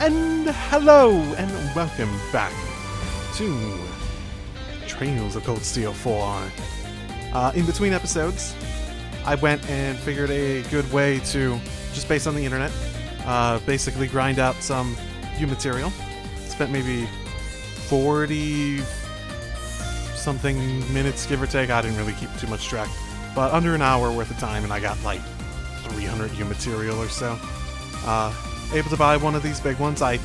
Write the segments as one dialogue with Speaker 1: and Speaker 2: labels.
Speaker 1: And hello, and welcome back to Trails of Cold Steel 4. In between episodes, I went and figured a good way to, just based on the internet, basically grind out some U material. Spent maybe 40 something minutes, give or take. I didn't really keep too much track, but under an hour worth of time, and I got like 300 U material or so. Able to buy one of these big ones. The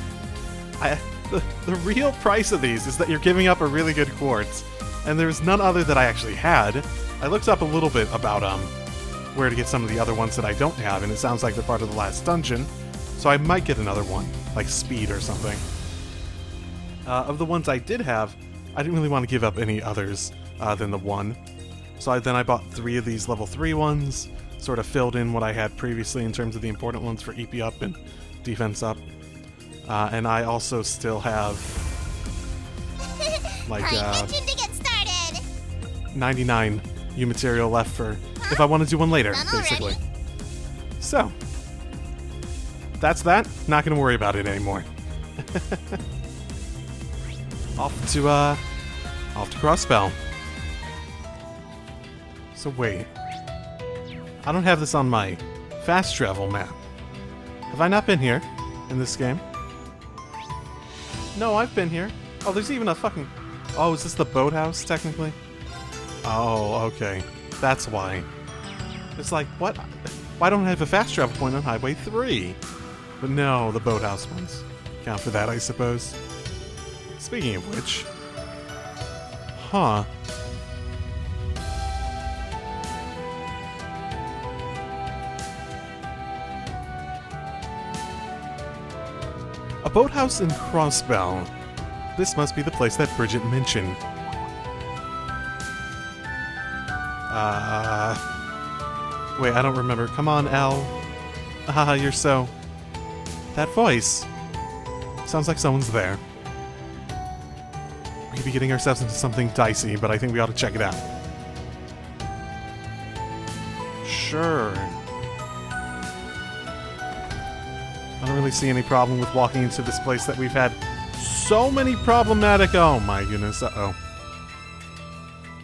Speaker 1: real price of these is that you're giving up a really good quartz, and there's none other that I actually had. I looked up a little bit about where to get some of the other ones that I don't have, and it sounds like they're part of the last dungeon, so I might get another one, like speed or something. Of the ones I did have, I didn't really want to give up any others than the one, so then I bought 3 of these level 3 ones, sort of filled in what I had previously in terms of the important ones for EP up and defense up. And I also still have like
Speaker 2: to get started.
Speaker 1: 99 U material left for if I want to do one later, basically. So that's that. Not gonna worry about it anymore. off to Crossbell. So wait, I don't have this on my fast travel map. Have I not been here in this game? No, I've been here. Oh, there's even a fucking... Oh, is this the boathouse, technically? Oh, okay. That's why. It's like, what? Why don't I have a fast travel point on Highway 3? But no, the boathouse ones count for that, I suppose. Speaking of which... Huh. A boathouse in Crossbell. This must be the place that Bridget mentioned. Wait, I don't remember. Come on, Al. You're so... That voice. Sounds like someone's there. We could be getting ourselves into something dicey, but I think we ought to check it out. Sure. I don't really see any problem with walking into this place that we've had so many problematic... Oh my goodness, uh-oh.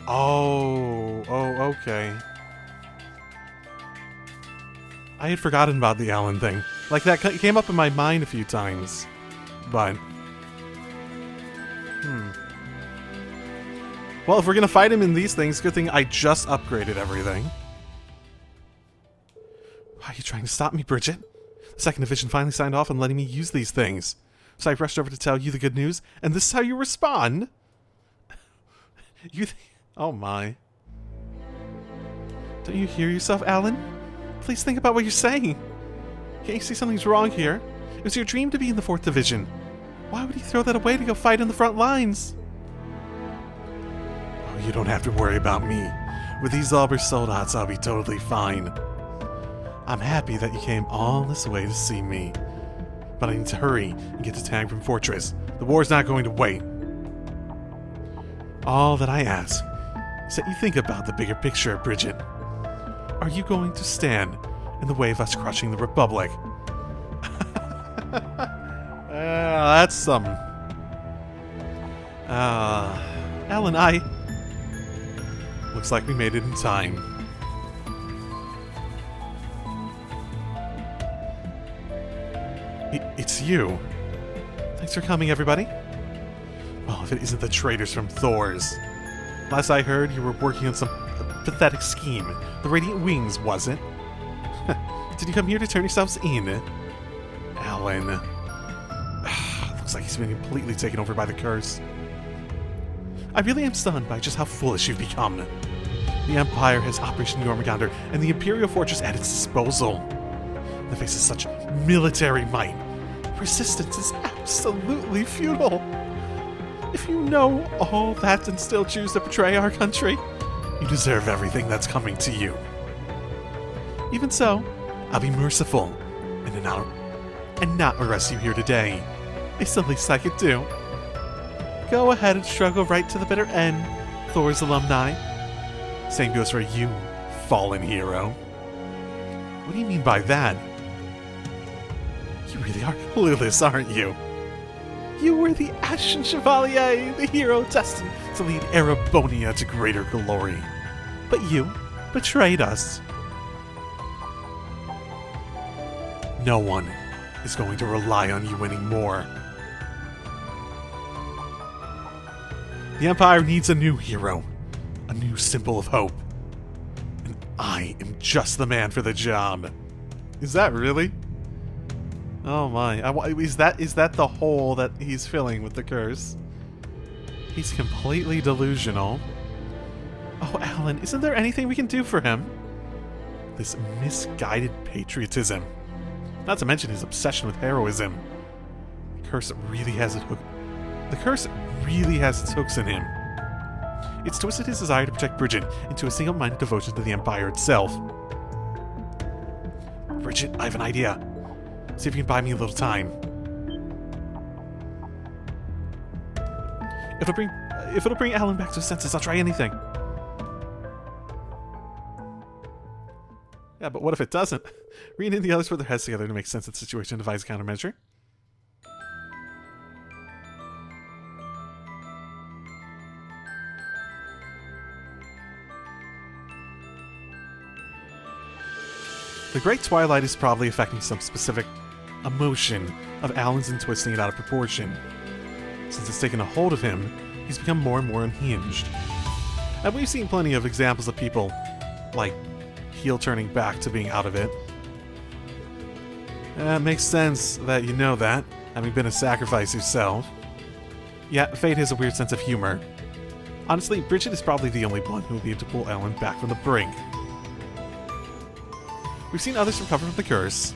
Speaker 1: Oh, okay. I had forgotten about the Alan thing. Like, that came up in my mind a few times. But... Well, if we're gonna fight him in these things, good thing I just upgraded everything. Why are you trying to stop me, Bridget? The 2nd Division finally signed off on letting me use these things. So I rushed over to tell you the good news, and this is how you respond? Oh my. Don't you hear yourself, Alan? Please think about what you're saying. Can't you see something's wrong here? It was your dream to be in the 4th Division. Why would he throw that away to go fight in the front lines? Oh, you don't have to worry about me. With these Auber soldats, I'll be totally fine. I'm happy that you came all this way to see me. But I need to hurry and get to Tangram Fortress. The war's not going to wait. All that I ask is that you think about the bigger picture, Bridget. Are you going to stand in the way of us crushing the Republic? That's some... Alan, Looks like we made it in time. It's you. Thanks for coming, everybody. Well, if it isn't the traitors from Thor's. Last I heard, you were working on some pathetic scheme. The Radiant Wings, was it? Did you come here to turn yourselves in? Alan. Looks like he's been completely taken over by the curse. I really am stunned by just how foolish you've become. The Empire has Operation Jormungandr and the Imperial Fortress at its disposal. In the face of such military might, resistance is absolutely futile. If you know all that and still choose to betray our country, you deserve everything that's coming to you. Even so, I'll be merciful and not arrest you here today. It's the least I could do. Go ahead and struggle right to the bitter end, Thor's alumni. Same goes for you, fallen hero. What do you mean by that? You really are clueless, aren't you? You were the Ashen Chevalier, the hero destined to lead Erebonia to greater glory. But you betrayed us. No one is going to rely on you anymore. The Empire needs a new hero, a new symbol of hope. And I am just the man for the job. Is that really? Oh my, is that the hole that he's filling with the curse? He's completely delusional. Oh, Alan, isn't there anything we can do for him? This misguided patriotism. Not to mention his obsession with heroism. The curse really has its hooks in him. It's twisted his desire to protect Bridget into a single-minded devotion to the Empire itself. Bridget, I have an idea. See if you can buy me a little time. If it'll bring Alan back to his senses, I'll try anything. Yeah, but what if it doesn't? Reen and the others put their heads together to make sense of the situation and devise a countermeasure. The Great Twilight is probably affecting some specific emotion of Alan's and twisting it out of proportion. Since it's taken a hold of him, he's become more and more unhinged. And we've seen plenty of examples of people, like, heel turning back to being out of it. It makes sense that you know that, having been a sacrifice yourself. Yet, fate has a weird sense of humor. Honestly, Bridget is probably the only one who will be able to pull Alan back from the brink. We've seen others recover from the curse.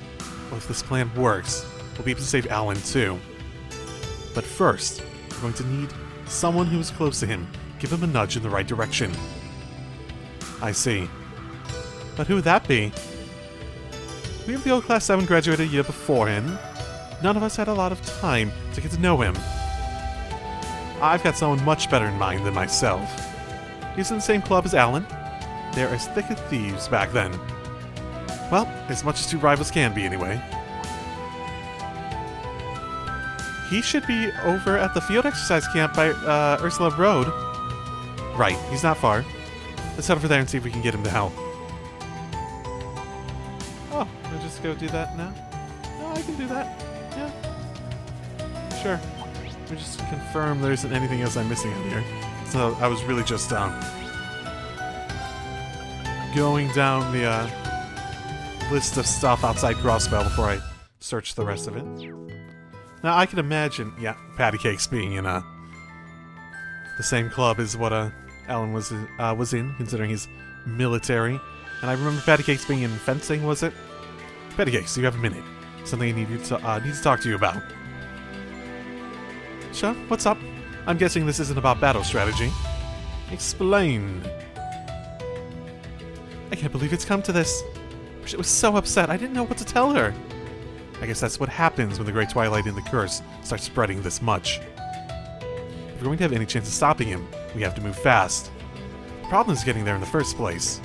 Speaker 1: Well, if this plan works, we'll be able to save Alan too. But first, we're going to need someone who is close to him. Give him a nudge in the right direction. I see. But who would that be? We have the old Class 7 graduated a year before him. None of us had a lot of time to get to know him. I've got someone much better in mind than myself. He was in the same club as Alan. They're as thick as thieves back then. Well, as much as two rivals can be, anyway. He should be over at the field exercise camp by Ursula Road. Right, he's not far. Let's head over there and see if we can get him to help. Oh, we'll just go do that now? No, I can do that. Yeah. Sure. Let me just confirm there isn't anything else I'm missing out here. So I was really just going down the list of stuff outside Crossbell before I search the rest of it. Now I can imagine, yeah, Patty Cakes being in the same club as what Alan was in, considering he's military. And I remember Patty Cakes being in fencing, was it? Patty Cakes, you have a minute. Something I need to talk to you about. Sure, what's up? I'm guessing this isn't about battle strategy. Explain. I can't believe it's come to this. She was so upset, I didn't know what to tell her. I guess that's what happens when the Great Twilight and the Curse start spreading this much. If we're going to have any chance of stopping him, we have to move fast. The problem is getting there in the first place.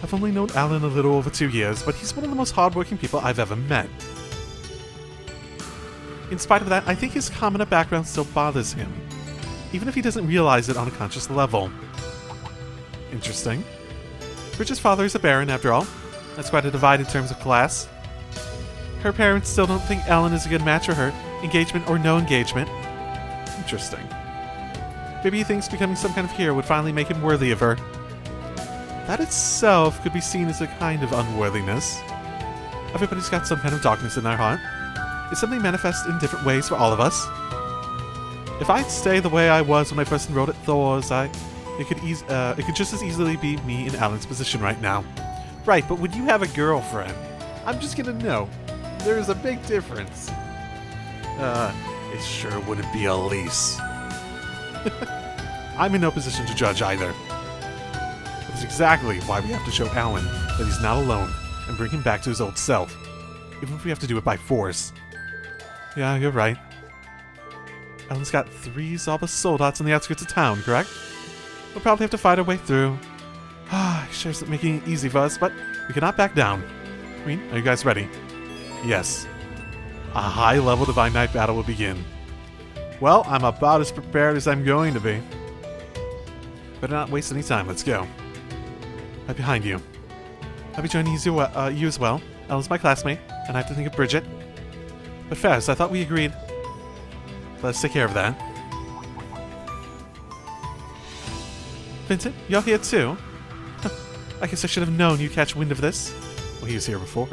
Speaker 1: I've only known Alan a little over 2 years, but he's one of the most hardworking people I've ever met. In spite of that, I think his commoner background still bothers him, even if he doesn't realize it on a conscious level. Interesting. Bridget's father is a baron, after all. That's quite a divide in terms of class. Her parents still don't think Alan is a good match for her, engagement or no engagement. Interesting. Maybe he thinks becoming some kind of hero would finally make him worthy of her. That itself could be seen as a kind of unworthiness. Everybody's got some kind of darkness in their heart. It's something manifests in different ways for all of us. If I'd stay the way I was when I first enrolled at Thor's, it could just as easily be me in Alan's position right now. Right, but would you have a girlfriend? I'm just gonna know. There is a big difference. It sure wouldn't be Elise. I'm in no position to judge either. That's exactly why we have to show Alan that he's not alone and bring him back to his old self. Even if we have to do it by force. Yeah, you're right. Alan's got 3 Zalba soldats on the outskirts of town, correct? We'll probably have to fight our way through. Sure isn't making it easy for us, but we cannot back down. Queen, are you guys ready? Yes. A high-level Divine Knight battle will begin. Well, I'm about as prepared as I'm going to be. Better not waste any time. Let's go. Right behind you. I'll be joining you as well. Ellen's my classmate, and I have to think of Bridget. But first, I thought we agreed. Let's take care of that. Vincent, you're here too? I guess I should have known you'd catch wind of this. Well, he was here before.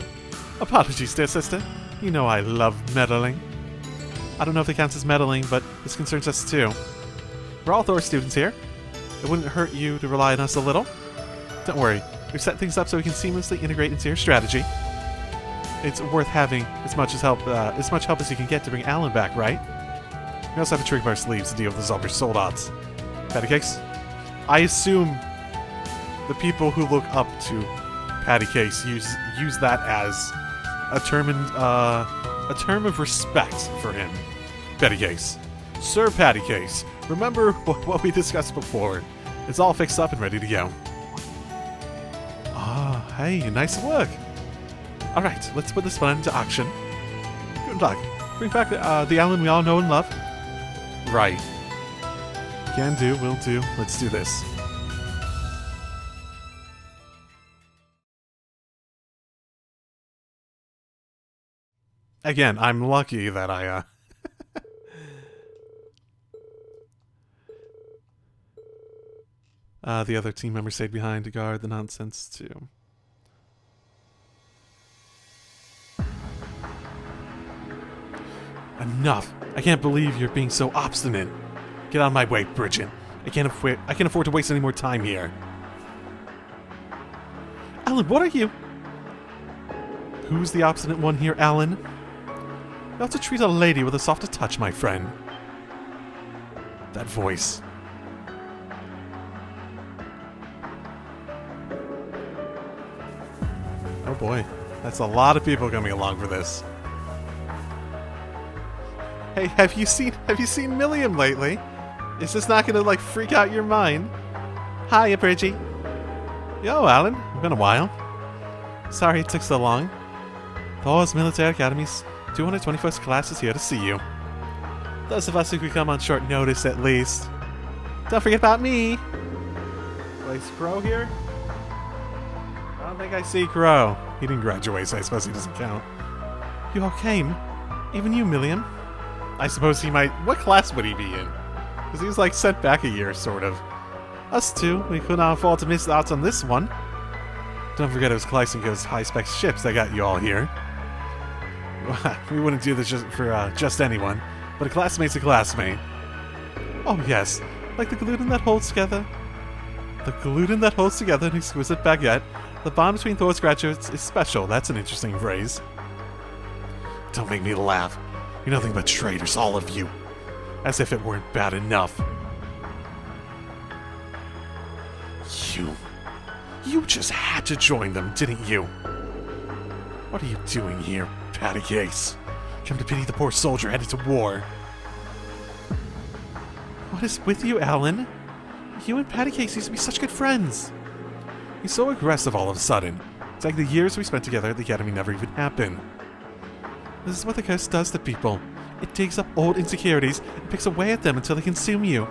Speaker 1: Apologies, dear sister. You know I love meddling. I don't know if it counts as meddling, but this concerns us too. We're all Thor students here. It wouldn't hurt you to rely on us a little. Don't worry, we've set things up so we can seamlessly integrate into your strategy. It's worth having as much help as you can get to bring Alan back, right? We also have a trick up our sleeves to deal with the Zolber's soul odds. Patty cakes? I assume the people who look up to Patty Case use that as a term of respect for him. Patty Case. Sir Patty Case, remember what we discussed before. It's all fixed up and ready to go. Ah, hey, nice work. Alright, let's put this fun into action. Good luck. Bring back the Alan we all know and love. Right. Can do, will do. Let's do this. Again, I'm lucky that I, the other team members stayed behind to guard the nonsense, too. Enough! I can't believe you're being so obstinate. Get out of my way, Bridget. I can't afford to waste any more time here. Alan, what are you? Who's the obstinate one here, Alan? You have to treat a lady with a softer touch, my friend. That voice. Oh boy, that's a lot of people coming along for this. Hey, have you seen Milliam lately? Is this not gonna like freak out your mind? Hiya, Bridgie. Yo, Alan. It's been a while. Sorry it took so long. Thor's Military Academy's 221st class is here to see you. Those of us who could come on short notice, at least. Don't forget about me. Is Crow here? I don't think I see Crow. He didn't graduate, so I suppose he doesn't count. You all came? Even you, Milliam? I suppose he might... What class would he be in? Because he was, like, sent back a year, sort of. Us two, we could not afford to miss out on this one. Don't forget it was Klysenko's high-spec ships that got you all here. We wouldn't do this for just anyone, but a classmate's a classmate. Oh yes, like the gluten that holds together. The gluten that holds together an exquisite baguette. The bond between Thor's graduates is special. That's an interesting phrase. Don't make me laugh. You're nothing but traitors, all of you. As if it weren't bad enough. You just had to join them, didn't you? What are you doing here, Patty Case? Come to pity the poor soldier headed to war. What is with you, Alan? You and Patty Case used to be such good friends. He's so aggressive all of a sudden. It's like the years we spent together at the academy never even happened. This is what the curse does to people. It digs up old insecurities and picks away at them until they consume you.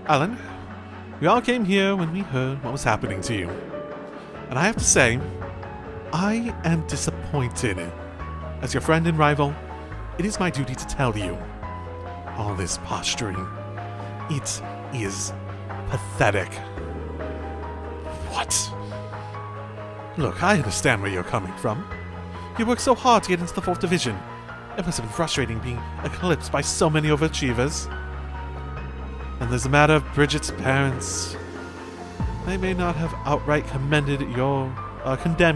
Speaker 1: Alan, we all came here when we heard what was happening to you. And I have to say, I am disappointed. As your friend and rival, it is my duty to tell you. All this posturing, it is pathetic. What? Look, I understand where you're coming from. You worked so hard to get into the 4th Division. It must have been frustrating being eclipsed by so many overachievers. And there's a matter of Bridget's parents. They may not have outright condemned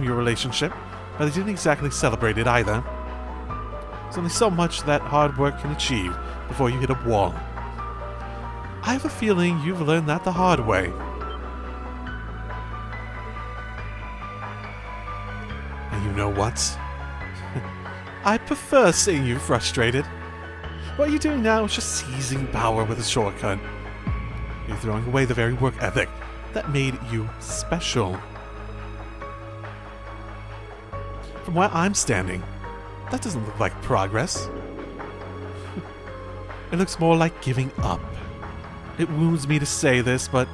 Speaker 1: your relationship, but they didn't exactly celebrate it either. There's only so much that hard work can achieve before you hit a wall. I have a feeling you've learned that the hard way. And you know what? I prefer seeing you frustrated. What you're doing now is just seizing power with a shortcut. You're throwing away the very work ethic that made you special. From where I'm standing, that doesn't look like progress. It looks more like giving up. It wounds me to say this, but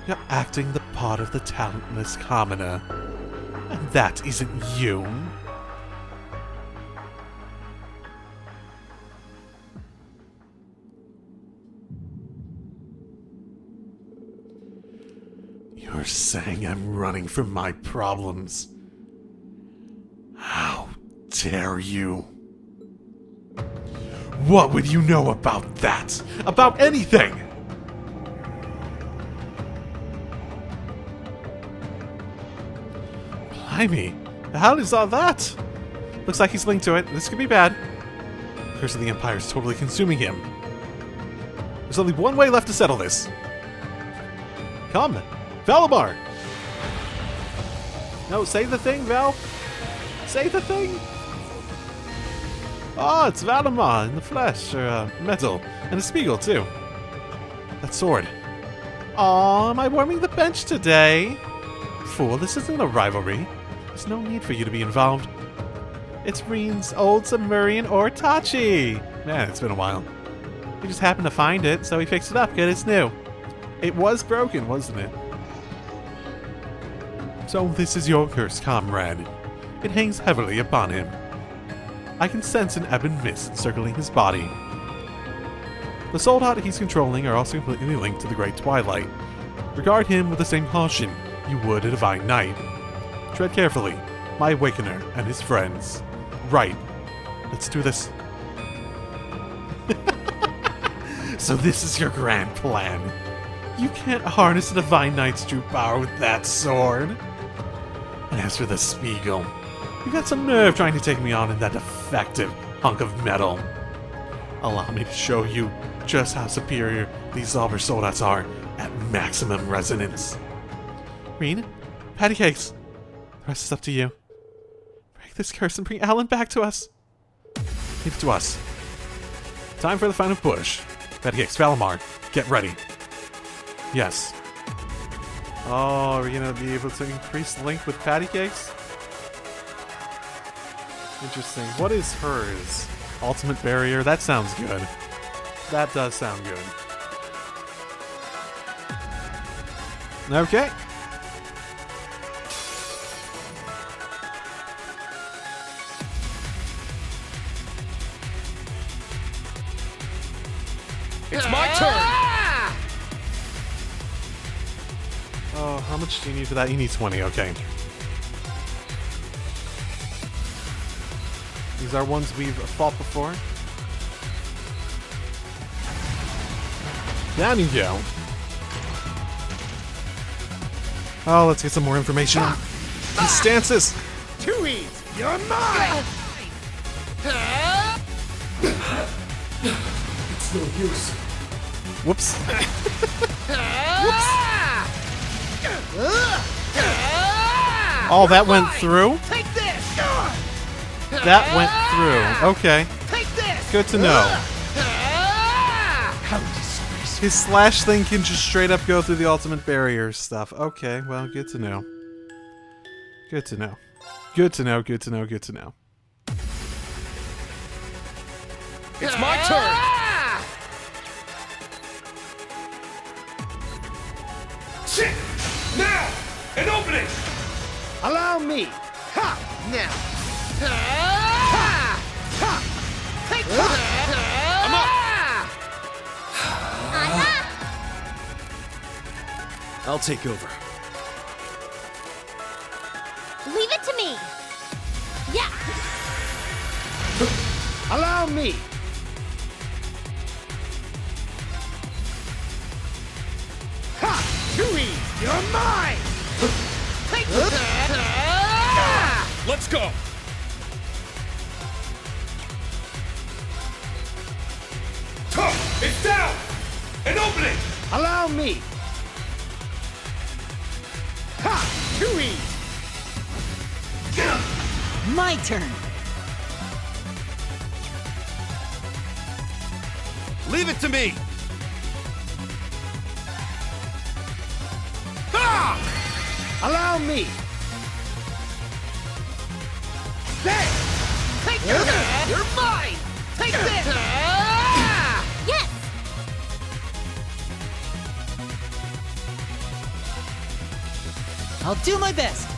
Speaker 1: you're acting the part of the talentless commoner. And that isn't you. You're saying I'm running from my problems. How dare you? What would you know about that? About anything? Blimey, the hell is all that? Looks like he's linked to it. This could be bad. The curse of the Empire is totally consuming him. There's only one way left to settle this. Come, Valimar! No, say the thing, Val. Say the thing. Oh, it's Valimar in the flesh, or metal, and a spiegel too. That sword. Aw, am I warming the bench today? Fool, this isn't a rivalry. There's no need for you to be involved. It's Reen's old Zemurian Ortachi. Man, it's been a while. He just happened to find it, so he fixed it up. Good, it's new. It was broken, wasn't it? So this is your curse, comrade. It hangs heavily upon him. I can sense an ebon mist circling his body. The soldat he's controlling are also completely linked to the Great Twilight. Regard him with the same caution you would a divine knight. Tread carefully, my awakener and his friends. Right. Let's do this. So this is your grand plan. You can't harness a divine knight's true power with that sword. And as for the spiegel, you got some nerve trying to take me on in that defective hunk of metal. Allow me to show you just how superior these Zauber soldats are at maximum resonance. Reen, patty cakes. The rest is up to you. Break this curse and bring Alan back to us. Leave it to us. Time for the final push. Patty cakes, Valimar, get ready. Yes. Oh, are we gonna be able to increase length with patty cakes? Interesting. What is hers? Ultimate barrier? That sounds good. That does sound good. Okay.
Speaker 3: It's my turn!
Speaker 1: Oh, how much do you need for that? You need 20, okay. These are ones we've fought before. Down you go. Oh, let's get some more information on these stances.
Speaker 3: Too easy! You're mine! It's no use.
Speaker 1: Whoops. Oh, that went through?
Speaker 3: Take this!
Speaker 1: That went through. Okay.
Speaker 3: Take this!
Speaker 1: Good to know.
Speaker 3: How disgraceful.
Speaker 1: His slash thing can just straight up go through the ultimate barrier stuff. Okay, well, good to know. Good to know. Good to know, good to know, good to know.
Speaker 3: It's my turn! Shit! Now! An opening! Allow me! Ha! Now! Ha! Ha! Take I'm up! I'll take over.
Speaker 2: Leave it to me. Yeah.
Speaker 3: Allow me! Ha! Too easy! You're mine! Take Let's go! It's down! An opening! Allow me! Ha! Too easy!
Speaker 4: My turn.
Speaker 3: Leave it to me! Allow me. There.
Speaker 4: Take this! You're mine! Take this!
Speaker 2: Yes!
Speaker 4: I'll do my best.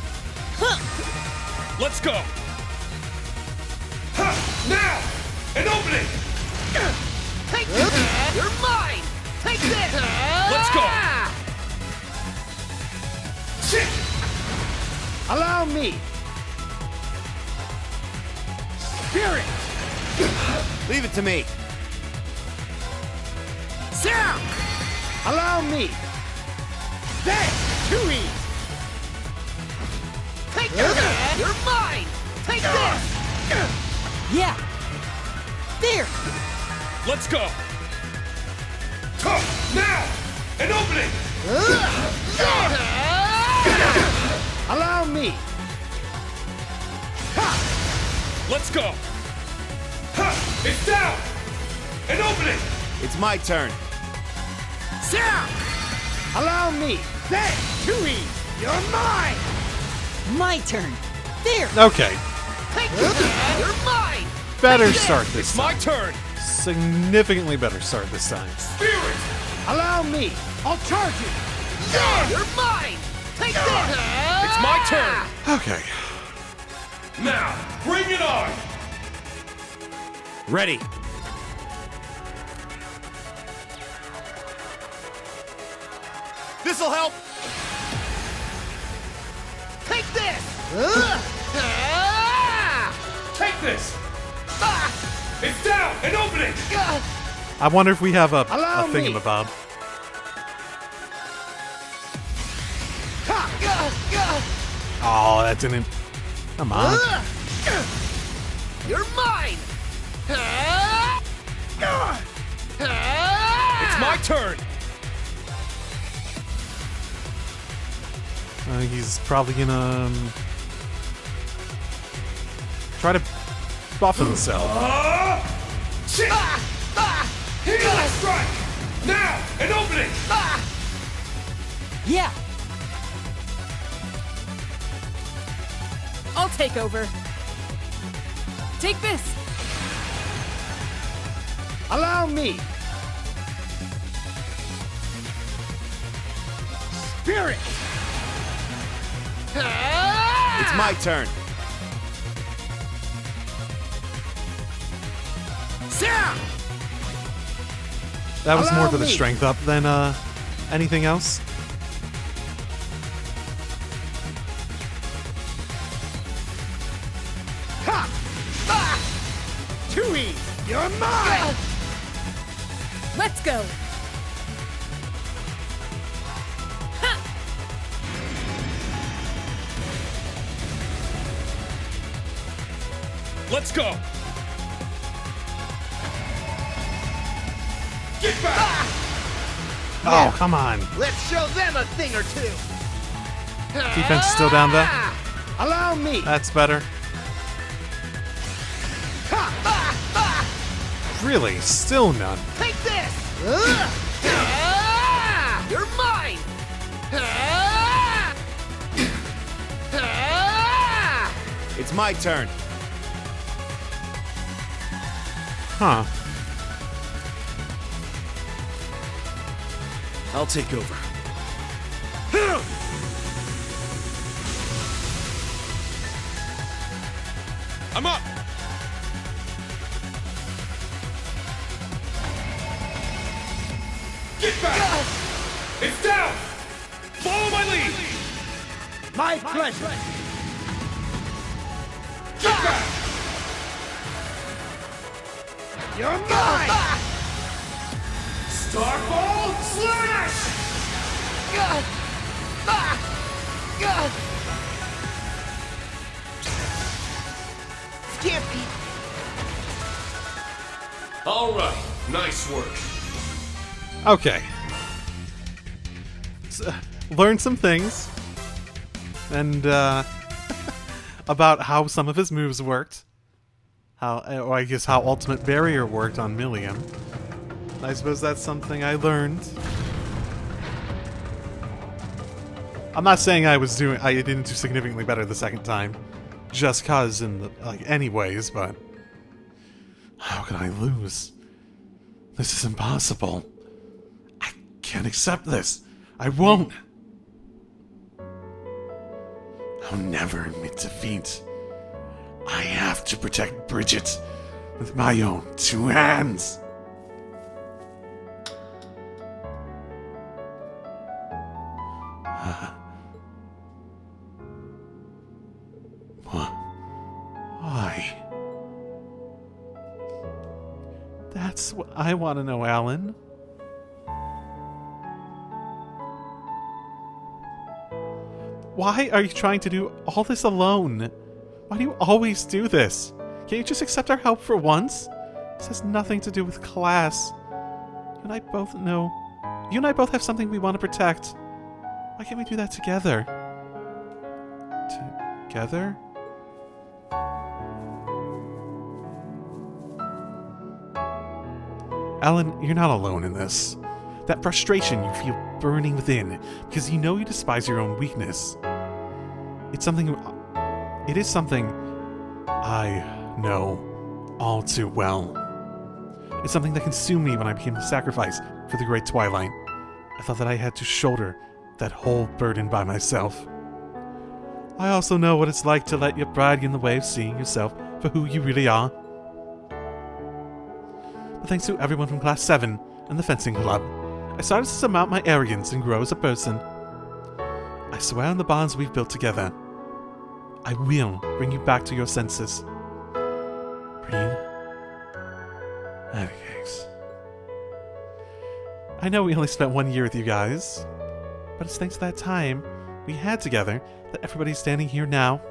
Speaker 5: Let's go! Ha! Now! An opening!
Speaker 4: Take this! You're mine! Take this!
Speaker 5: Let's go!
Speaker 3: Shit! Allow me. Spirit!
Speaker 6: Leave it to me.
Speaker 4: Sarah!
Speaker 3: Allow me. There! Too easy.
Speaker 4: Take this! You're mine! Take this! Yeah! There!
Speaker 5: Let's go! Ha! Now! An opening!
Speaker 3: Allow me.
Speaker 5: Let's go! Ha! It's down! An opening!
Speaker 6: It's my turn.
Speaker 4: Sarah!
Speaker 3: Allow me. There! Too easy. You're mine.
Speaker 4: My turn! There!
Speaker 1: Okay,
Speaker 4: Take this! You're mine!
Speaker 1: better start this
Speaker 5: It's my
Speaker 1: time.
Speaker 5: turn!
Speaker 1: Significantly better start this time.
Speaker 5: Spirit!
Speaker 3: Allow me. I'll charge you.
Speaker 4: You're mine! Take this!
Speaker 5: It's my turn!
Speaker 1: Okay.
Speaker 5: Now, bring it on!
Speaker 6: Ready. This'll help.
Speaker 4: Take this!
Speaker 5: Take this! It's down! An opening!
Speaker 1: I wonder if we have a
Speaker 3: Allow me.
Speaker 1: thingamabob. Oh, that didn't. Come on.
Speaker 4: You're mine!
Speaker 5: It's my turn!
Speaker 1: He's probably gonna try to buff himself.
Speaker 5: Shit! Healing strike! Now! An opening!
Speaker 4: Yeah! I'll take over. Take this!
Speaker 3: Allow me. Spirit.
Speaker 6: It's my turn.
Speaker 4: Sarah!
Speaker 1: That was more
Speaker 3: Allow
Speaker 1: for the
Speaker 3: me.
Speaker 1: strength up than anything else.
Speaker 3: Ha! Too easy. You're mine.
Speaker 4: Let's go!
Speaker 5: Let's go! Get back!
Speaker 1: Oh, come on.
Speaker 3: Let's show them a thing or two.
Speaker 1: Defense is still down there.
Speaker 3: Allow me.
Speaker 1: That's better. Really? Still none.
Speaker 4: Take this! You're mine!
Speaker 6: It's my turn.
Speaker 1: Huh.
Speaker 6: I'll take over.
Speaker 5: I'm up! Get back! It's down! Follow my lead!
Speaker 3: My pleasure.
Speaker 5: Get back!
Speaker 3: You're mine.
Speaker 5: Starball slash!
Speaker 4: Stampede!
Speaker 5: All right, nice work.
Speaker 1: Okay. Learned some things. And, about how some of his moves worked. Or I guess how Ultimate Barrier worked on Milliam. I suppose that's something I learned. I'm not saying I didn't do significantly better the second time, just cause anyways, but how can I lose? This is impossible. I can't accept this. I won't. I'll never admit defeat. I have to protect Bridget with my own 2 hands. Why? That's what I want to know, Alan. Why are you trying to do all this alone? Why do you always do this? Can't you just accept our help for once? This has nothing to do with class. You and I both know. You and I both have something we want to protect. Why can't we do that together? Together? Alan, you're not alone in this. That frustration you feel burning within because you know you despise your own weakness. It is something I know all too well. It's something that consumed me when I became the sacrifice for the Great Twilight. I thought that I had to shoulder that whole burden by myself. I also know what it's like to let your pride get in the way of seeing yourself for who you really are. But thanks to everyone from Class 7 and the fencing club, I started to surmount my arrogance and grow as a person. I swear on the bonds we've built together. I will bring you back to your senses. Breathe. Pancakes. I know we only spent 1 year with you guys, but it's thanks to that time we had together that everybody's standing here now.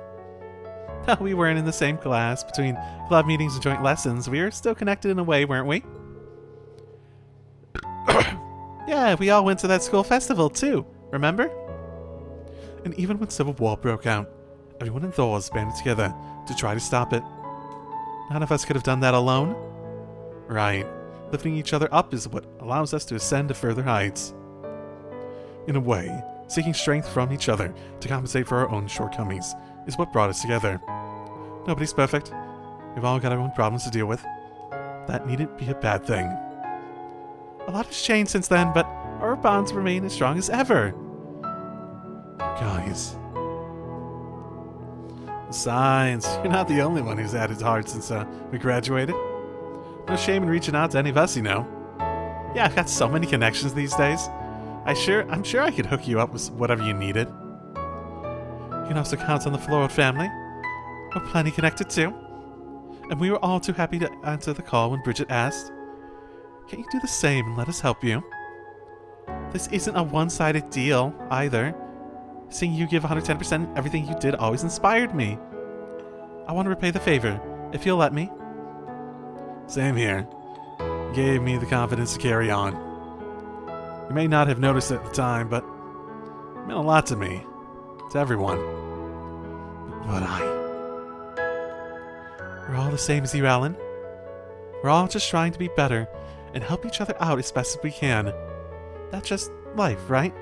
Speaker 1: Though we weren't in the same class, between club meetings and joint lessons, we were still connected in a way, weren't we? Yeah, we all went to that school festival too, remember? And even when Civil War broke out, everyone in Thor's banded together to try to stop it. None of us could have done that alone. Right, lifting each other up is what allows us to ascend to further heights. In a way, seeking strength from each other to compensate for our own shortcomings is what brought us together. Nobody's perfect. We've all got our own problems to deal with. That needn't be a bad thing. A lot has changed since then, but our bonds remain as strong as ever. Guys. Besides, you're not the only one who's had it hard since we graduated. No shame in reaching out to any of us, you know. Yeah, I've got so many connections these days. I'm sure I could hook you up with whatever you needed. You can also count on the Floral family. We're plenty connected too. And we were all too happy to answer the call when Bridget asked. Can't you do the same and let us help you? This isn't a one-sided deal, either. Seeing you give 110% in everything you did always inspired me. I want to repay the favor, if you'll let me. Same here. You gave me the confidence to carry on. You may not have noticed it at the time, but it meant a lot to me. To everyone. But we're all the same as you, Alan. We're all just trying to be better and help each other out as best as we can. That's just life, right?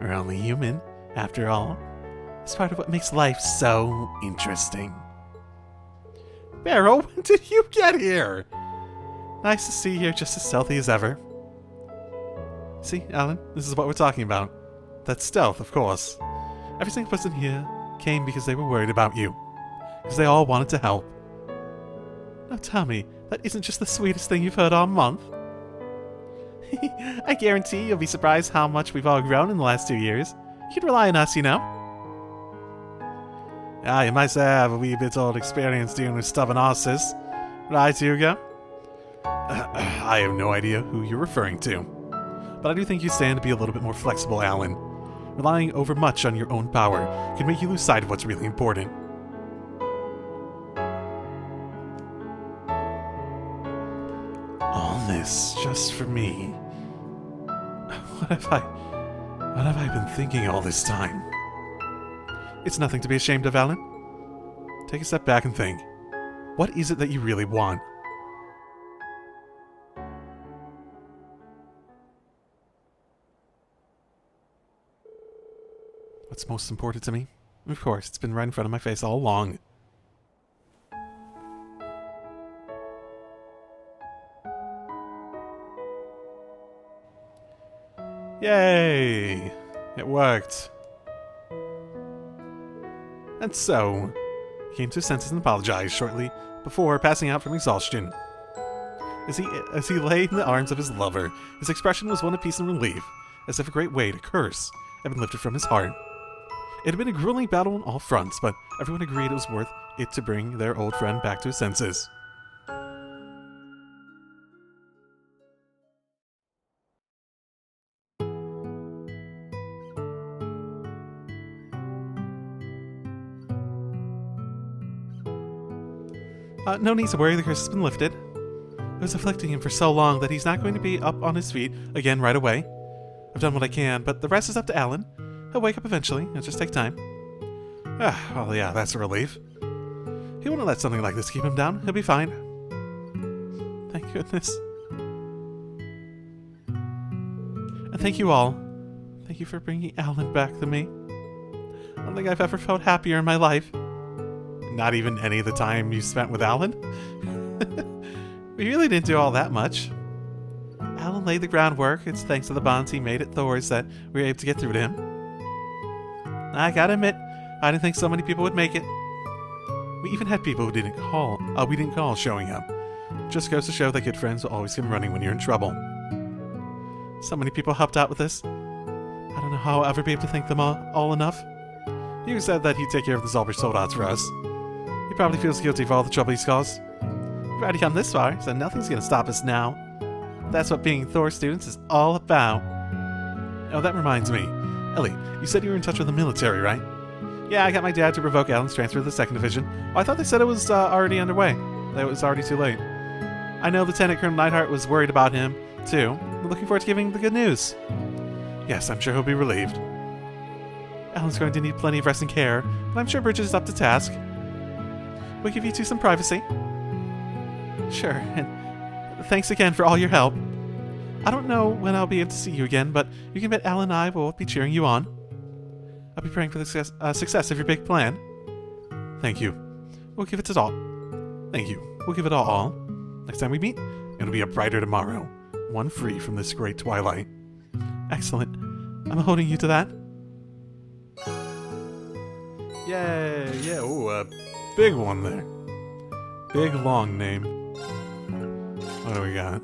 Speaker 1: We're only human, after all. It's part of what makes life so interesting. Barrow, when did you get here? Nice to see you just as stealthy as ever. See, Alan, this is what we're talking about. That's stealth, of course. Every single person here came because they were worried about you. Because they all wanted to help. Now tell me, that isn't just the sweetest thing you've heard all month? I guarantee you'll be surprised how much we've all grown in the last 2 years. You can rely on us, you know. Ah, you might have a wee bit old experience dealing with stubborn asses. Right, Hugo? I have no idea who you're referring to. But I do think you stand to be a little bit more flexible, Alan. Relying overmuch on your own power can make you lose sight of what's really important. All this just for me. What have I been thinking all this time? It's nothing to be ashamed of, Alan. Take a step back and think. What is it that you really want? what's most important to me? Of course, it's been right in front of my face all along. Yay! It worked. And so, he came to his senses and apologized shortly before passing out from exhaustion. As he lay in the arms of his lover, his expression was one of peace and relief, as if a great weight, a curse, had been lifted from his heart. It had been a grueling battle on all fronts, but everyone agreed it was worth it to bring their old friend back to his senses. No need to worry, the curse has been lifted. It was afflicting him for so long that he's not going to be up on his feet again right away. I've done what I can, but the rest is up to Alan. He'll wake up eventually. It'll just take time. Well, yeah, that's a relief. He won't let something like this keep him down. He'll be fine. Thank goodness. And thank you all. Thank you for bringing Alan back to me. I don't think I've ever felt happier in my life. Not even any of the time you spent with Alan? We really didn't do all that much. Alan laid the groundwork. It's thanks to the bonds he made at Thor's that we were able to get through to him. I gotta admit, I didn't think so many people would make it. We even had people who we didn't call showing up. Just goes to show that good friends will always come running when you're in trouble. So many people helped out with this. I don't know how I'll ever be able to thank them all enough. You said that he'd take care of the Zolber soldats for us. He probably feels guilty for all the trouble he's caused. We've already come this far, so nothing's gonna stop us now. That's what being Thor students is all about. Oh, that reminds me. Ellie, you said you were in touch with the military, right? Yeah, I got my dad to revoke Alan's transfer to the 2nd Division. Oh, I thought they said it was already underway. That it was already too late. I know Lieutenant Colonel Neidhart was worried about him, too. We're looking forward to giving the good news. Yes, I'm sure he'll be relieved. Alan's going to need plenty of rest and care, but I'm sure Bridget is up to task. We'll give you two some privacy. Sure, and thanks again for all your help. I don't know when I'll be able to see you again, but you can bet Alan and I will be cheering you on. I'll be praying for the success of your big plan. Thank you. We'll give it all. Thank you. We'll give it all. Next time we meet, it'll be a brighter tomorrow. One free from this great twilight. Excellent. I'm holding you to that. Yay! Yeah, ooh, a big one there. Big, long name. What do we got?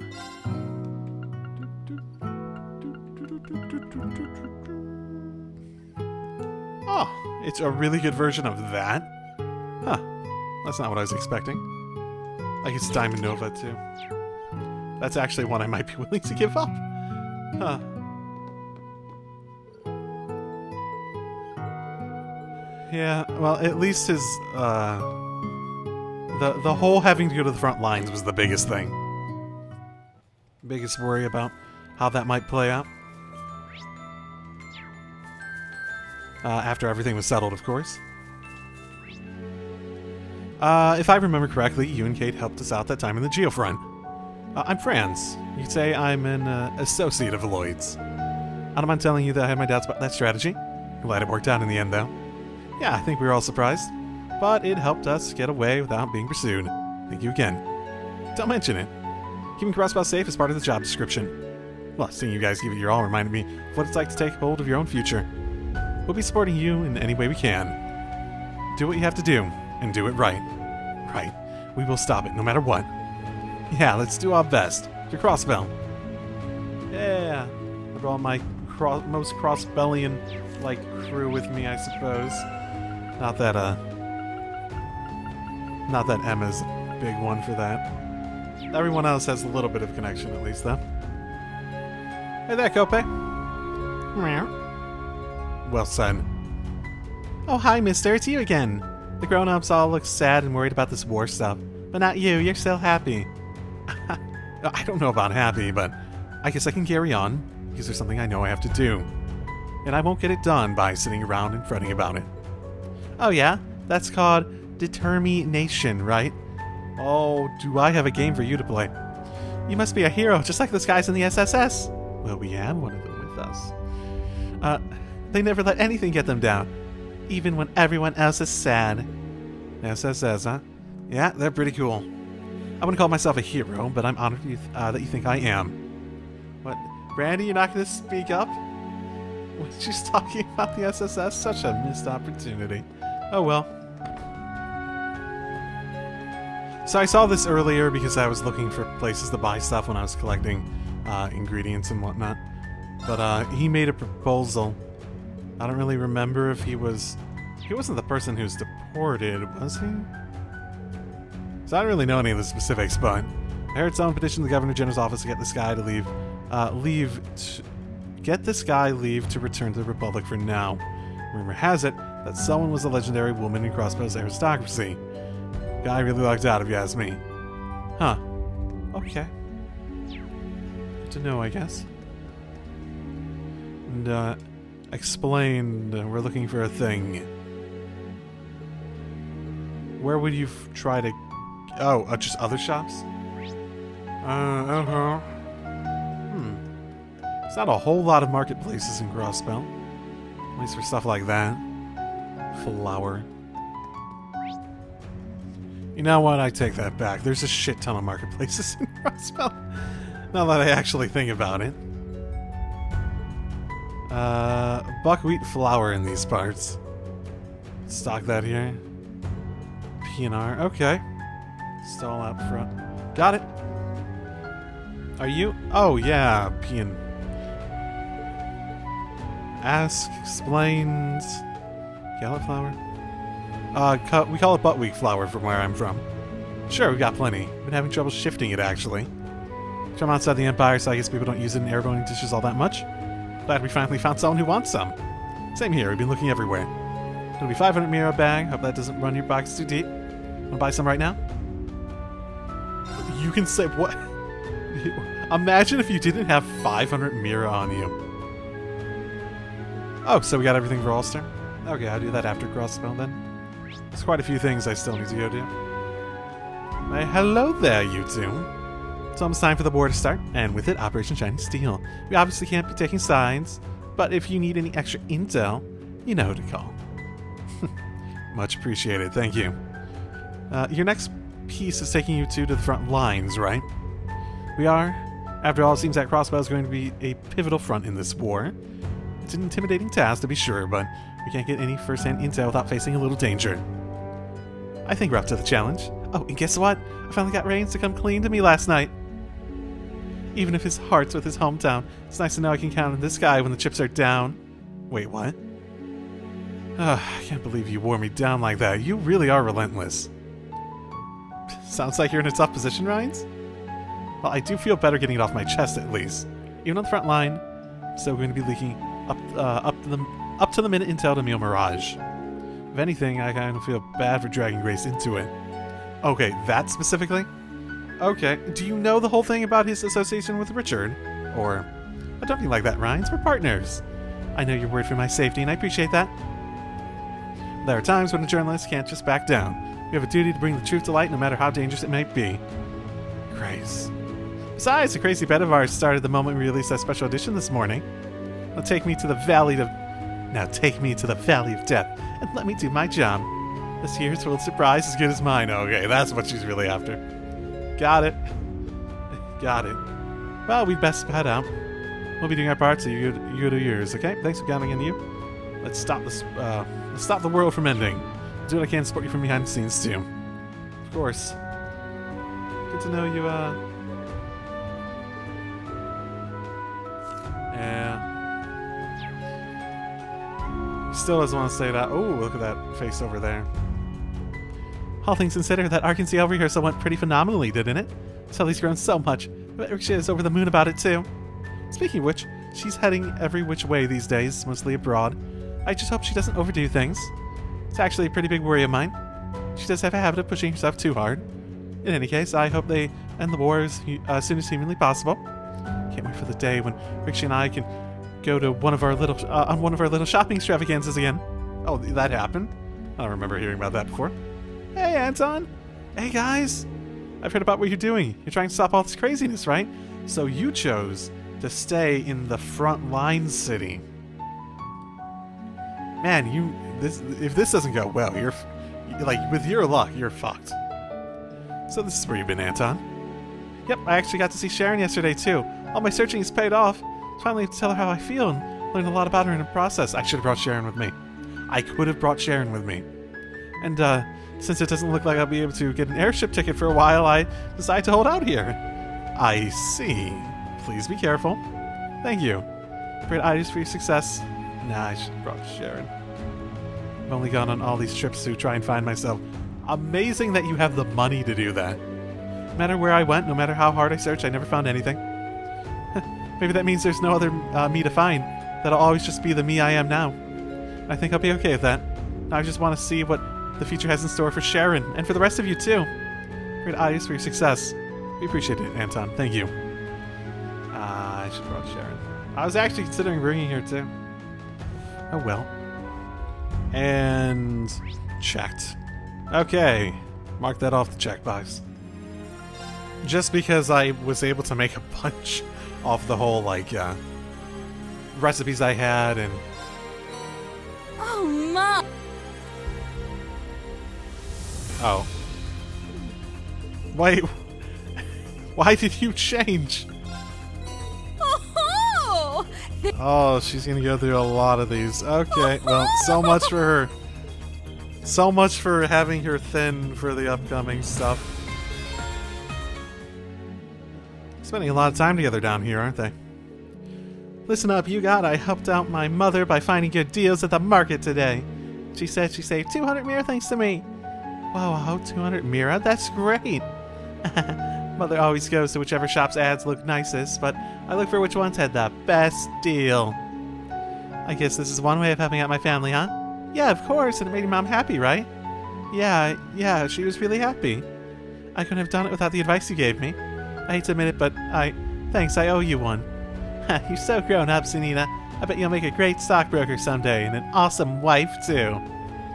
Speaker 1: Oh, it's a really good version of that. Huh. That's not what I was expecting. Like it's Diamond Nova, too. That's actually one I might be willing to give up. Huh. Yeah, well, at least his, the whole having to go to the front lines was the biggest thing. Biggest worry about how that might play out. After everything was settled, of course. If I remember correctly, you and Kate helped us out that time in the Geofront. I'm Franz. You'd say I'm an associate of Lloyd's. I don't mind telling you that I had my doubts about that strategy. Glad it worked out in the end, though. Yeah, I think we were all surprised. But it helped us get away without being pursued. Thank you again. Don't mention it. Keeping Crossbell safe is part of the job description. Well, seeing you guys give it your all reminded me of what it's like to take hold of your own future. We'll be supporting you in any way we can. Do what you have to do, and do it right. Right. We will stop it, no matter what. Yeah, let's do our best. To Crossbell. Yeah. I brought my most Crossbellian, crew with me, I suppose. Not that Emma's a big one for that. Everyone else has a little bit of connection, at least, though. Hey there, Kope. Well said. Oh, hi, mister. It's you again. The grown-ups all look sad and worried about this war stuff. But not you. You're still happy. I don't know about happy, but I guess I can carry on, because there's something I know I have to do. And I won't get it done by sitting around and fretting about it. Oh yeah? That's called determination, right? Oh, do I have a game for you to play. You must be a hero, just like those guys in the SSS. Well, we have one of them with us. They never let anything get them down, even when everyone else is sad. SSS, huh? Yeah, they're pretty cool. I wouldn't call myself a hero, but I'm honored that you think I am. What? Brandy, you're not going to speak up? When she's talking about the SSS? Such a missed opportunity. Oh well. So I saw this earlier because I was looking for places to buy stuff when I was collecting ingredients and whatnot. But he made a proposal. I don't really remember if he was... He wasn't the person who's deported, was he? So I don't really know any of the specifics, but I heard someone petition the Governor General's office to get this guy to leave to return to the Republic for now. Rumor has it that someone was a legendary woman in Crossbell's aristocracy. Guy really lucked out, if you ask me. Huh. Okay. Good to know, I guess. And, explained we're looking for a thing. Where would you try to... Oh, just other shops? There's not a whole lot of marketplaces in Crossbell. At least for stuff like that. Flour. You know what? I take that back. There's a shit ton of marketplaces in Crossbell. Now that I actually think about it. Buckwheat flour in these parts. Stock that here. PNR. Okay. Stall out front. Got it. Are you? Oh, yeah. PN. Ask, explains. Gallet flour? We call it buckwheat flour from where I'm from. Sure, we got plenty. Been having trouble shifting it, actually. I'm outside the Empire, so I guess people don't use it in airborne dishes all that much. Glad we finally found someone who wants some. Same here, we've been looking everywhere. It'll be 500 mira a bag. Hope that doesn't run your pockets too deep. Wanna buy some right now? You can say what? Imagine if you didn't have 500 mira on you. Oh, so we got everything for Ulster? Okay, I'll do that after Crossbell then. There's quite a few things I still need to go do. Why, hello there, you two. It's almost time for the war to start, and with it, Operation Shining Steel. We obviously can't be taking sides, but if you need any extra intel, you know who to call. Much appreciated, thank you. Your next piece is taking you two to the front lines, right? We are. After all, it seems that Crossbell is going to be a pivotal front in this war. It's an intimidating task, to be sure, but we can't get any first-hand intel without facing a little danger. I think we're up to the challenge. Oh, and guess what? I finally got Rains to come clean to me last night. Even if his heart's with his hometown, it's nice to know I can count on this guy when the chips are down. Wait, what? I can't believe you wore me down like that. You really are relentless. Sounds like you're in a tough position, Rhines? Well, I do feel better getting it off my chest, at least. Even on the front line, I'm still going to be leaking up to the minute intel to Meal Mirage. If anything, I kind of feel bad for dragging Grace into it. Okay, that specifically? Okay, do you know the whole thing about his association with Richard? Or, oh, don't be like that, Rhines. We're partners. I know you're worried for my safety, and I appreciate that. There are times when a journalist can't just back down. We have a duty to bring the truth to light, no matter how dangerous it may be. Grace. Besides, the crazy bet of ours started the moment we released that special edition this morning. Now take me to the Valley of Death, and let me do my job. This year's world surprise is as good as mine. Okay, that's what she's really after. Got it. Got it. Well, we'd best head out. We'll be doing our part, so you go do yours, okay? Thanks for counting on you. Let's stop this. Let's stop the world from ending. I'll do what I can to support you from behind the scenes too. Of course. Good to know you. Yeah. He still doesn't want to say that. Oh, look at that face over there. All things considered, that Arkansas rehearsal went pretty phenomenally, didn't it? Sully's grown so much. I bet Riksha is over the moon about it too. Speaking of which, she's heading every which way these days, mostly abroad. I just hope she doesn't overdo things. It's actually a pretty big worry of mine. She does have a habit of pushing herself too hard. In any case, I hope they end the war as soon as humanly possible. Can't wait for the day when Riksha and I can go to one of our little shopping extravaganzas again. Oh, that happened? I don't remember hearing about that before. Hey, Anton! Hey, guys! I've heard about what you're doing. You're trying to stop all this craziness, right? So you chose to stay in the front line city. Man, if this doesn't go well, you're like, with your luck, you're fucked. So this is where you've been, Anton. Yep, I actually got to see Sharon yesterday too. All my searching has paid off. Finally, to tell her how I feel and learn a lot about her in the process. I should have brought Sharon with me. I could have brought Sharon with me. And since it doesn't look like I'll be able to get an airship ticket for a while, I decided to hold out here. I see. Please be careful. Thank you. Great ideas for your success. Nah, I should have brought Sharon. I've only gone on all these trips to try and find myself. Amazing that you have the money to do that. No matter where I went, no matter how hard I searched, I never found anything. Maybe that means there's no other me to find. That'll always just be the me I am now. I think I'll be okay with that. Now I just want to see what the future has in store for Sharon, and for the rest of you too. Great ideas for your success. We appreciate it, Anton. Thank you. I should have brought Sharon. I was actually considering bringing her too. Oh well. And checked. Okay. Mark that off the checkbox. Just because I was able to make a bunch off the whole, like, recipes I had and...
Speaker 2: Oh, Mom!
Speaker 1: Oh. Wait. Why did you change?
Speaker 2: Oh!
Speaker 1: Oh, she's gonna go through a lot of these. Okay, well, so much for her. So much for having her thin for the upcoming stuff. Spending a lot of time together down here, aren't they? Listen up, you got. I helped out my mother by finding good deals at the market today. She said she saved 200 mira thanks to me. Wow, 200 mira? That's great. Mother always goes to whichever shop's ads look nicest, but I look for which ones had the best deal. I guess this is one way of helping out my family, huh? Yeah, of course, and it made your mom happy, right? Yeah, she was really happy. I couldn't have done it without the advice you gave me. I hate to admit it, but thanks, I owe you one. You're so grown up, Sunita. I bet you'll make a great stockbroker someday, and an awesome wife, too.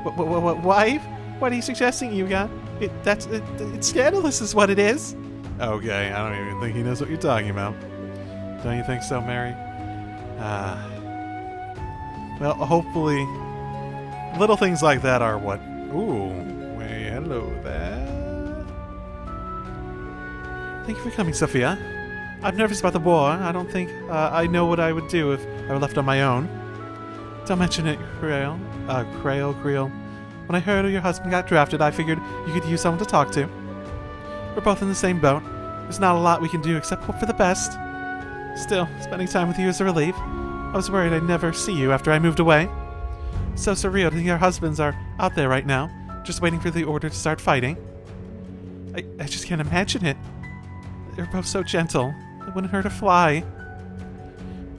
Speaker 1: What wife? What are you suggesting, Yuga? It's scandalous is what it is. Okay, I don't even think he knows what you're talking about. Don't you think so, Mary? Well, hopefully, little things like that are what... Ooh, wait, hello there. Thank you for coming, Sophia. I'm nervous about the war. I don't think I know what I would do if I were left on my own. Don't mention it, Creel. Creel. When I heard your husband got drafted, I figured you could use someone to talk to. We're both in the same boat. There's not a lot we can do except hope for the best. Still, spending time with you is a relief. I was worried I'd never see you after I moved away. It's so surreal to think our husbands are out there right now, just waiting for the order to start fighting. I just can't imagine it. They're both so gentle. It wouldn't hurt a fly.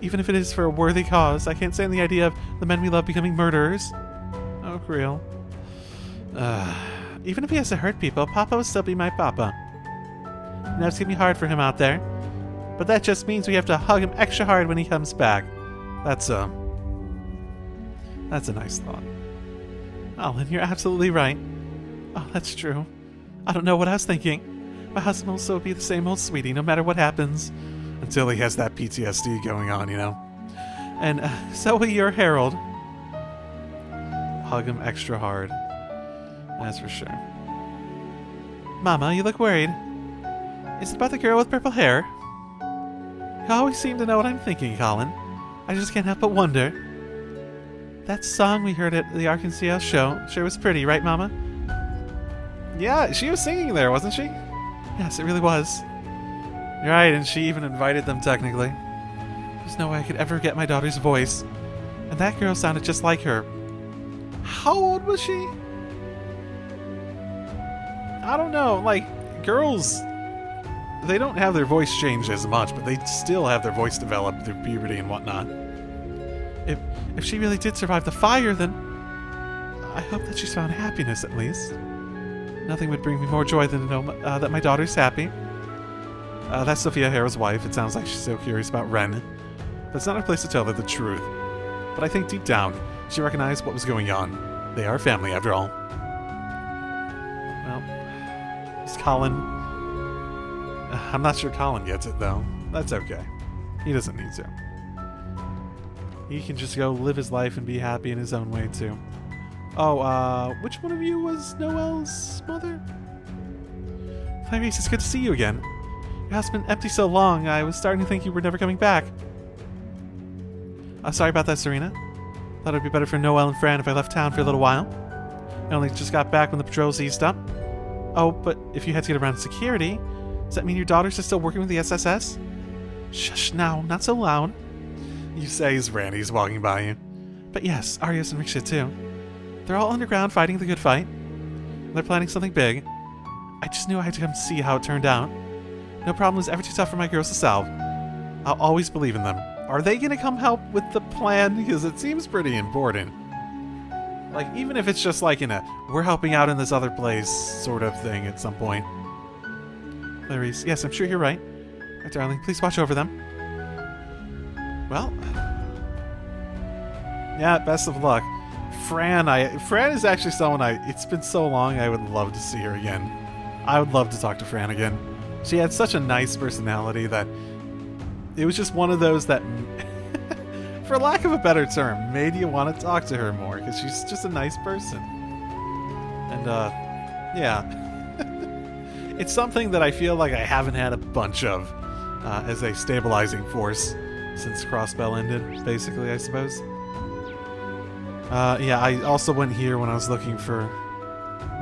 Speaker 1: Even if it is for a worthy cause, I can't stand the idea of the men we love becoming murderers. Oh, Creel. Even if he has to hurt people, Papa will still be my Papa. Now it's gonna be hard for him out there. But that just means we have to hug him extra hard when he comes back. That's a nice thought. Oh, and you're absolutely right. Oh, that's true. I don't know what I was thinking. My husband will still be the same old sweetie no matter what happens. Until he has that PTSD going on, you know. And so will your Herald. Hug him extra hard. That's for sure. Mama, you look worried. Is it about the girl with purple hair? You always seem to know what I'm thinking, Colin. I just can't help but wonder. That song we heard at the Arkansas show sure was pretty, right, Mama? Yeah, she was singing there, wasn't she? Yes, it really was. You're right, and she even invited them, technically. There's no way I could ever get my daughter's voice. And that girl sounded just like her. How old was she? I don't know, like, girls, they don't have their voice changed as much, but they still have their voice develop through puberty and whatnot. If she really did survive the fire, then I hope that she's found happiness, at least. Nothing would bring me more joy than to know that my daughter's happy. That's Sophia Harrow's wife. It sounds like she's so curious about Ren. That's not her place to tell her the truth. But I think deep down, she recognized what was going on. They are family, after all. Well, is Colin... I'm not sure Colin gets it, though. That's okay. He doesn't need to. He can just go live his life and be happy in his own way, too. Oh, which one of you was Noelle's mother? Clarice, it's good to see you again. Your house has been empty so long, I was starting to think you were never coming back. Sorry about that, Serena. Thought it'd be better for Noelle and Fran if I left town for a little while. I only just got back when the patrols eased up. Oh, but if you had to get around security, does that mean your daughters are still working with the SSS? Shush now, not so loud. You say as Randy's walking by you. But yes, Arias and Riksha too. They're all underground fighting the good fight. They're planning something big. I just knew I had to come see how it turned out. No problem is ever too tough for my girls to solve. I'll always believe in them. Are they gonna come help with the plan? Because it seems pretty important. Like, even if it's just like in a, we're helping out in this other place sort of thing at some point. Clarice, yes, I'm sure you're right. My darling, please watch over them. Well, yeah, best of luck. Fran is actually someone it's been so long, I would love to see her again. I would love to talk to Fran again. She had such a nice personality that it was just one of those that, for lack of a better term, made you want to talk to her more, because she's just a nice person. And, yeah. It's something that I feel like I haven't had a bunch of as a stabilizing force since Crossbell ended, basically, I suppose. Yeah, I also went here when I was looking for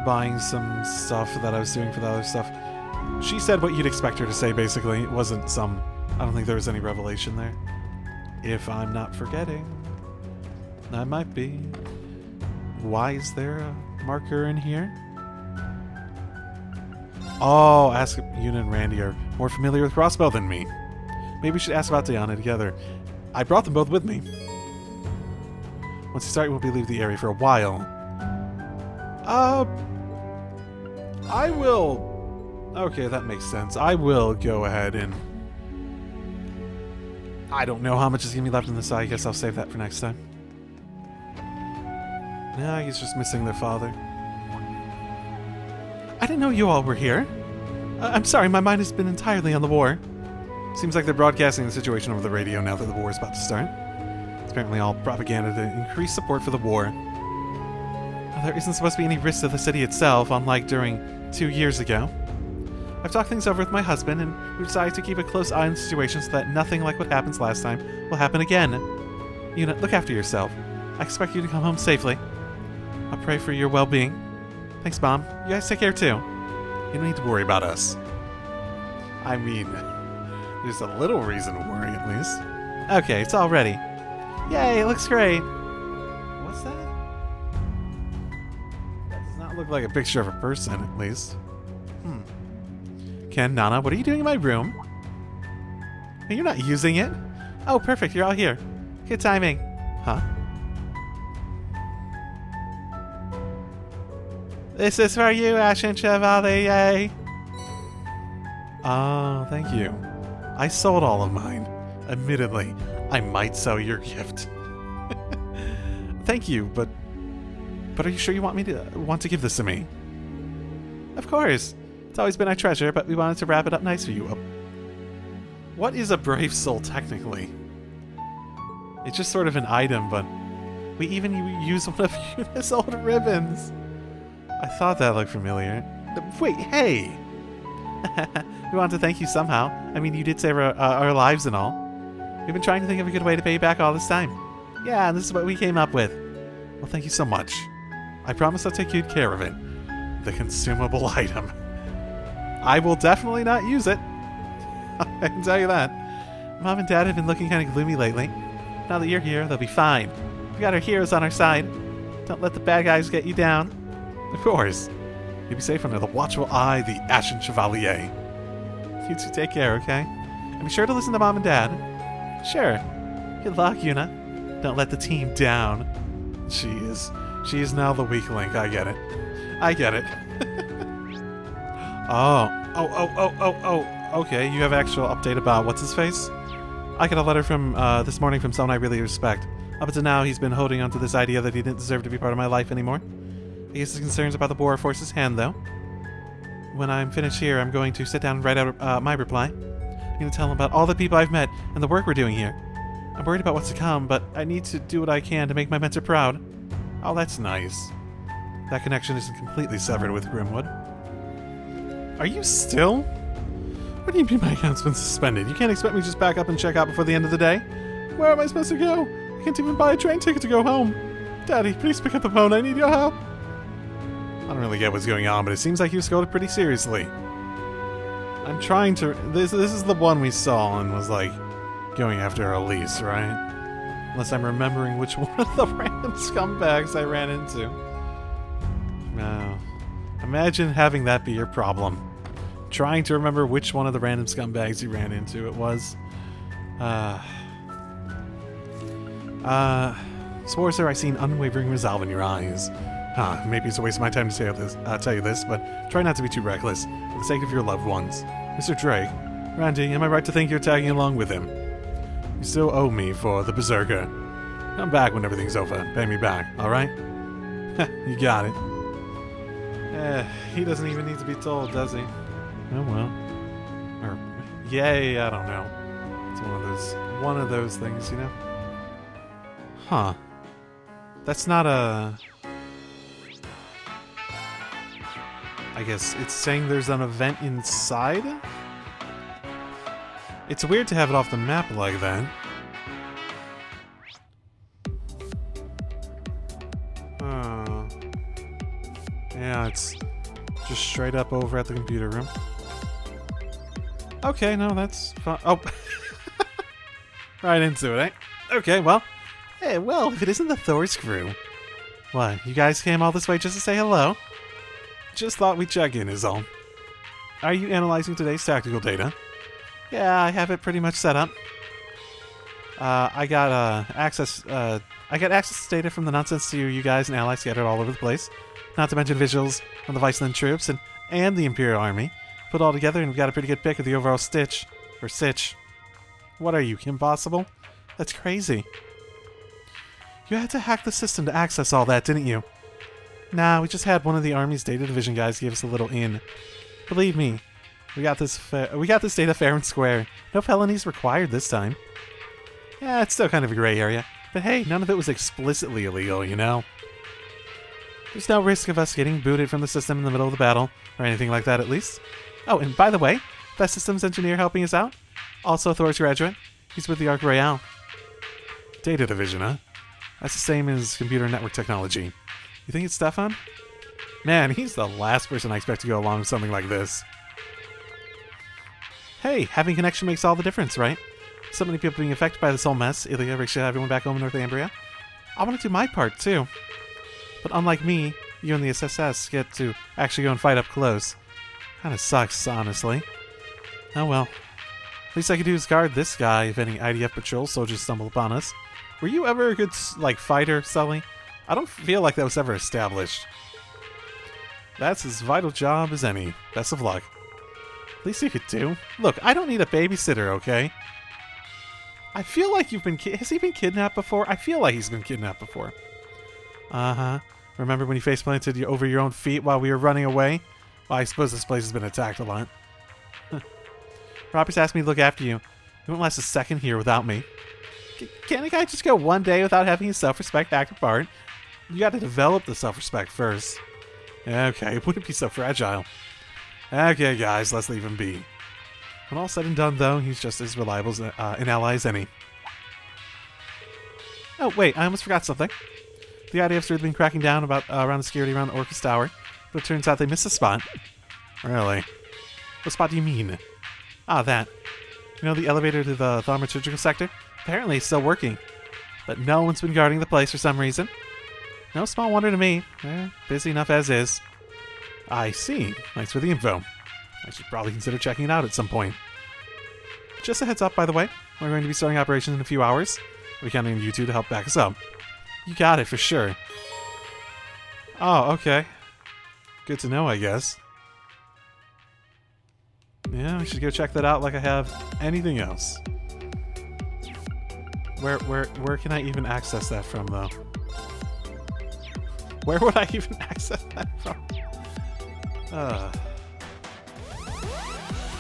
Speaker 1: buying some stuff that I was doing for the other stuff. She said what you'd expect her to say, basically. It wasn't some... I don't think there was any revelation there. If I'm not forgetting. I might be. Why is there a marker in here? Oh, ask Yuna and Randy are more familiar with Crossbell than me. Maybe we should ask about Diana together. I brought them both with me. Once you start, you won't be leaving the area for a while. I will... Okay, that makes sense. I will go ahead and... I don't know how much is going to be left in this. I guess I'll save that for next time. Yeah, he's just missing their father. I didn't know you all were here. I'm sorry, my mind has been entirely on the war. Seems like they're broadcasting the situation over the radio now that the war is about to start. It's apparently all propaganda to increase support for the war. There isn't supposed to be any risk to the city itself, unlike during 2 years ago. I've talked things over with my husband, and we decided to keep a close eye on the situation so that nothing like what happens last time will happen again. Yuna, look after yourself. I expect you to come home safely. I'll pray for your well-being. Thanks, Mom. You guys take care, too. You don't need to worry about us. I mean, there's a little reason to worry, at least. Okay, it's all ready. Yay, it looks great. What's that? That does not look like a picture of a person, at least. Ken, Nana, what are you doing in my room? You're not using it. Oh, perfect, you're all here. Good timing. Huh? This is for you, Ashen Chevalier. Oh, thank you. I sold all of mine. Admittedly, I might sell your gift. Thank you, but are you sure you want to give this to me? Of course. It's always been our treasure, but we wanted to wrap it up nice for you. What is a brave soul, technically? It's just sort of an item, but we even use one of Yuna's old ribbons. I thought that looked familiar. Wait, hey! We wanted to thank you somehow. I mean, you did save our lives and all. We've been trying to think of a good way to pay you back all this time. Yeah, and this is what we came up with. Well, thank you so much. I promise I'll take good care of it. The consumable item. I will definitely not use it. I can tell you that. Mom and Dad have been looking kind of gloomy lately. Now that you're here, they'll be fine. We got our heroes on our side. Don't let the bad guys get you down. Of course. You'll be safe under the watchful eye, the Ashen Chevalier. You two take care, okay? And be sure to listen to Mom and Dad. Sure. Good luck, Yuna. Don't let the team down. She is now the weak link. I get it. I get it. Oh. Okay, you have an actual update about what's-his-face? I got a letter from this morning from someone I really respect. Up until now, he's been holding on to this idea that he didn't deserve to be part of my life anymore. I guess his concerns about the war force his hand, though. When I'm finished here, I'm going to sit down and write out my reply. I'm going to tell him about all the people I've met and the work we're doing here. I'm worried about what's to come, but I need to do what I can to make my mentor proud. Oh, that's nice. That connection isn't completely severed with Grimwood. Are you still? What do you mean my account's been suspended? You can't expect me to just back up and check out before the end of the day? Where am I supposed to go? I can't even buy a train ticket to go home. Daddy, please pick up the phone. I need your help. I don't really get what's going on, but it seems like you scolded pretty seriously. I'm trying to... This is the one we saw and was like going after Elise, right? Unless I'm remembering which one of the random scumbags I ran into. No. Imagine having that be your problem. Trying to remember which one of the random scumbags you ran into it was. Sworcer, I see an unwavering resolve in your eyes. Maybe it's a waste of my time to tell you this, but try not to be too reckless, for the sake of your loved ones. Mr. Drake, Randy, am I right to think you're tagging along with him? You still owe me for the Berserker. Come back when everything's over. Pay me back, alright? You got it. He doesn't even need to be told, does he? Oh well. Or, yay, I don't know. It's one of those things, you know? Huh. That's not a... I guess it's saying there's an event inside? It's weird to have it off the map like that. Oh. Yeah, it's just straight up over at the computer room. Okay, no, that's fine. Oh. Right into it, eh? Okay, well. Hey, well, if it isn't the Thor's crew. What, you guys came all this way just to say hello? Just thought we'd check in is all. Are you analyzing today's tactical data? Yeah, I have it pretty much set up. I got access to data from the nonsense to you guys and allies scattered all over the place. Not to mention visuals from the Viceland troops and the Imperial Army. Put all together and we've got a pretty good pick of the overall sitch. What are you, Kim Possible? That's crazy. You had to hack the system to access all that, didn't you? Nah, we just had one of the Army's data division guys give us a little in. Believe me, we got this data fair and square. No felonies required this time. Yeah, it's still kind of a gray area. But hey, none of it was explicitly illegal, you know? There's no risk of us getting booted from the system in the middle of the battle, or anything like that at least. Oh, and by the way, that systems engineer helping us out? Also a Thor's graduate. He's with the Arc Royale. Data division, huh? That's the same as computer network technology. You think it's Stefan? Man, he's the last person I expect to go along with something like this. Hey, having connection makes all the difference, right? So many people being affected by this whole mess. Ilya, Riksha, everyone back home in Northumbria. I want to do my part, too. But unlike me, you and the SSS get to actually go and fight up close. Kinda sucks, honestly. Oh well. Least I could do is guard this guy if any IDF patrol soldiers stumble upon us. Were you ever a good, fighter, Sully? I don't feel like that was ever established. That's as vital job as any. Best of luck. Least you could do. Look, I don't need a babysitter, okay? I feel like you've been... Has he been kidnapped before? I feel like he's been kidnapped before. Uh-huh. Remember when you face-planted over your own feet while we were running away? Well, I suppose this place has been attacked a lot. Robert's asked me to look after you. You won't last a second here without me. Can't a guy just go one day without having his self-respect act apart? You gotta develop the self-respect first. Okay, it wouldn't be so fragile. Okay, guys, let's leave him be. When all said and done, though, he's just as reliable as an ally as any. Oh, wait, I almost forgot something. The IDF's really been cracking down around the security around the Orcus Tower, but it turns out they missed a spot. Really? What spot do you mean? Ah, that. You know the elevator to the thaumaturgical sector? Apparently it's still working. But no one's been guarding the place for some reason. No small wonder to me. Busy enough as is. I see. Thanks for the info. I should probably consider checking it out at some point. Just a heads up, by the way. We're going to be starting operations in a few hours. We're counting on you two to help back us up. You got it, for sure. Oh, okay. Good to know, I guess. Yeah, we should go check that out like I have anything else. Where can I even access that from, though? Where would I even access that from?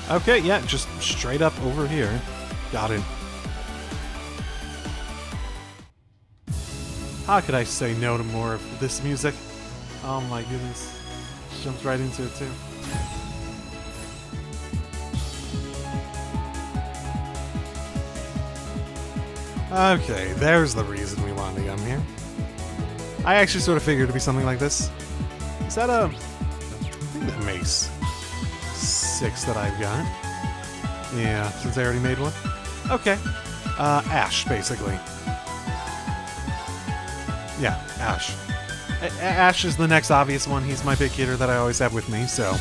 Speaker 1: Okay, yeah, just straight up over here. Got it. How could I say no to more of this music? Oh my goodness. Jumps right into it too. Okay, there's the reason we wanted to come here. I actually sort of figured it'd be something like this. Is that I think that makes 6 that I've got. Yeah, since I already made one. Okay. Ash, basically. Yeah, Ash. Ash is the next obvious one. He's my big hitter that I always have with me, so.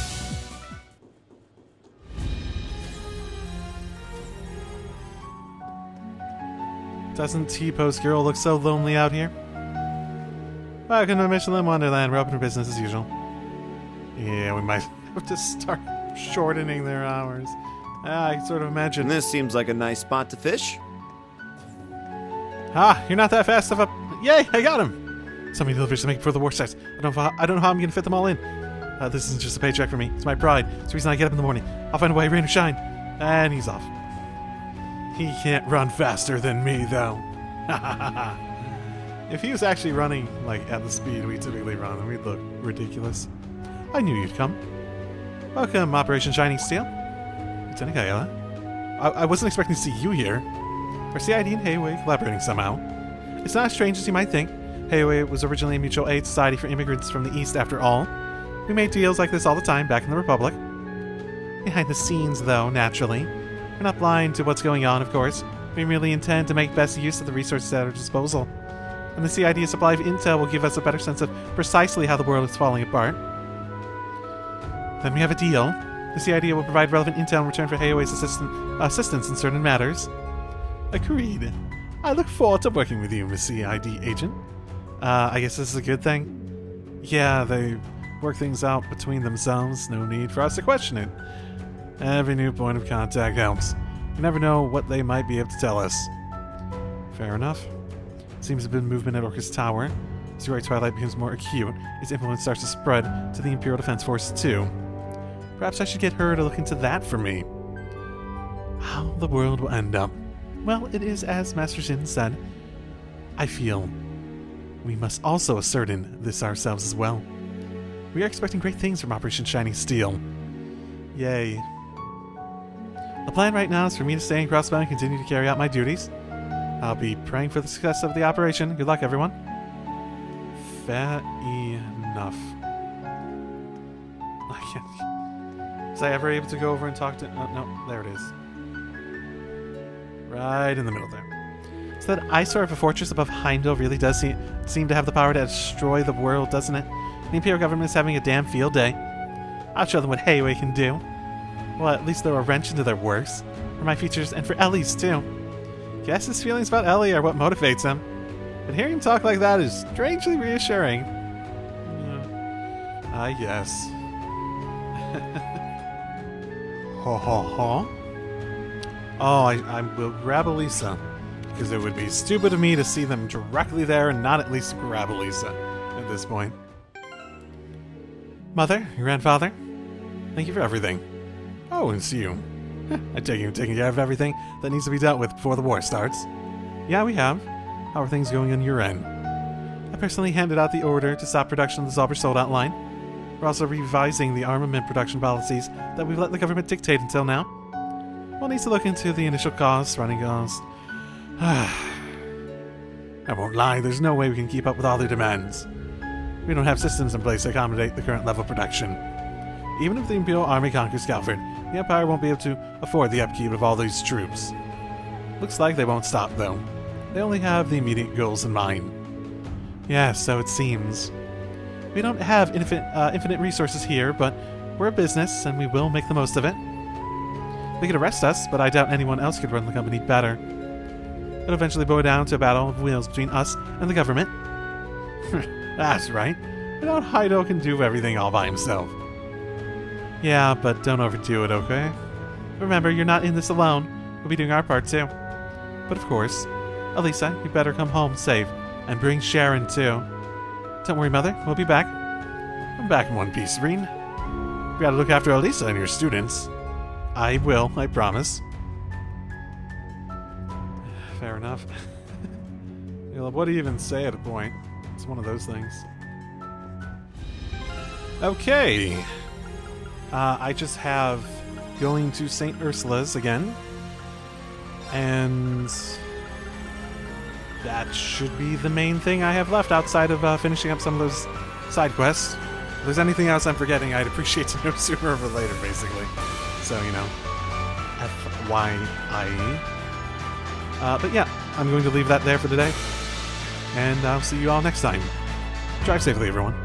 Speaker 1: Doesn't T-Post Girl look so lonely out here? Welcome to Michelin Wonderland. We're open for business as usual. Yeah, we might have to start shortening their hours. I can sort of imagine.
Speaker 6: This seems like a nice spot to fish.
Speaker 1: Ah, you're not that fast of a... Yay, I got him! So many deliveries to make before the war starts. I don't know how I'm going to fit them all in. This isn't just a paycheck for me. It's my pride. It's the reason I get up in the morning. I'll find a way, rain or shine. And he's off. He can't run faster than me, though. If he was actually running, like, at the speed we typically run, then we'd look ridiculous. I knew you'd come. Welcome, Operation Shining Steel. Lieutenant Kayla. I wasn't expecting to see you here. Are CID and Hayway collaborating somehow? It's not as strange as you might think. Hayway was originally a mutual aid society for immigrants from the East, after all. We made deals like this all the time back in the Republic. Behind the scenes, though, naturally. We're not blind to what's going on, of course. We merely intend to make best use of the resources at our disposal. And the CID's supply of intel will give us a better sense of precisely how the world is falling apart. Then we have a deal. The CID will provide relevant intel in return for Hayway's assistance in certain matters. Agreed. I look forward to working with you, Miss CID agent. I guess this is a good thing? Yeah, they work things out between themselves. No need for us to question it. Every new point of contact helps. You never know what they might be able to tell us. Fair enough. Seems to have been movement at Orcus Tower. As your twilight becomes more acute, its influence starts to spread to the Imperial Defense Force too. Perhaps I should get her to look into that for me. How the world will end up. Well, it is as Master Jin said. I feel we must also ascertain this ourselves as well. We are expecting great things from Operation Shining Steel. Yay. The plan right now is for me to stay in Crossbell and continue to carry out my duties. I'll be praying for the success of the operation. Good luck, everyone. Fair enough. I can't... Was I ever able to go over and talk to... Oh, no, there it is. Right in the middle there. So that eyesore of a fortress above Heimdall really does seem to have the power to destroy the world, doesn't it? The Imperial government is having a damn field day. I'll show them what Hayway can do. Well, at least throw a wrench into their works. For my features and for Ellie's, too. Guess his feelings about Ellie are what motivates him. But hearing him talk like that is strangely reassuring. I guess. Ho ho ho. Oh, I will grab Elisa. Because it would be stupid of me to see them directly there and not at least grab Elisa at this point. Mother, your grandfather, thank you for everything. Oh, and it's you. I take you taking care of everything that needs to be dealt with before the war starts. Yeah, we have. How are things going on your end? I personally handed out the order to stop production of the Zauber sold-out line. We're also revising the armament production policies that we've let the government dictate until now. We'll need to look into the initial costs, running costs. I won't lie, there's no way we can keep up with all their demands. We don't have systems in place to accommodate the current level of production. Even if the Imperial Army conquers Galford, the Empire won't be able to afford the upkeep of all these troops. Looks like they won't stop, though. They only have the immediate goals in mind. Yeah, so it seems. We don't have infinite resources here, but we're a business, and we will make the most of it. They could arrest us, but I doubt anyone else could run the company better. It'll eventually boil down to a battle of wills between us and the government. That's right. I doubt Heido can do everything all by himself. Yeah, but don't overdo it, okay? Remember, you're not in this alone. We'll be doing our part, too. But of course, Elisa, you better come home safe. And bring Sharon, too. Don't worry, Mother. We'll be back. I'm back in one piece, Serene. We gotta look after Elisa and your students. I will, I promise. Fair enough. What do you even say at a point? It's one of those things. Okay. I just have going to St. Ursula's again. And that should be the main thing I have left outside of finishing up some of those side quests. If there's anything else I'm forgetting, I'd appreciate to know sooner or later, basically. So, you know, FYIE. But yeah, I'm going to leave that there for today. And I'll see you all next time. Drive safely, everyone.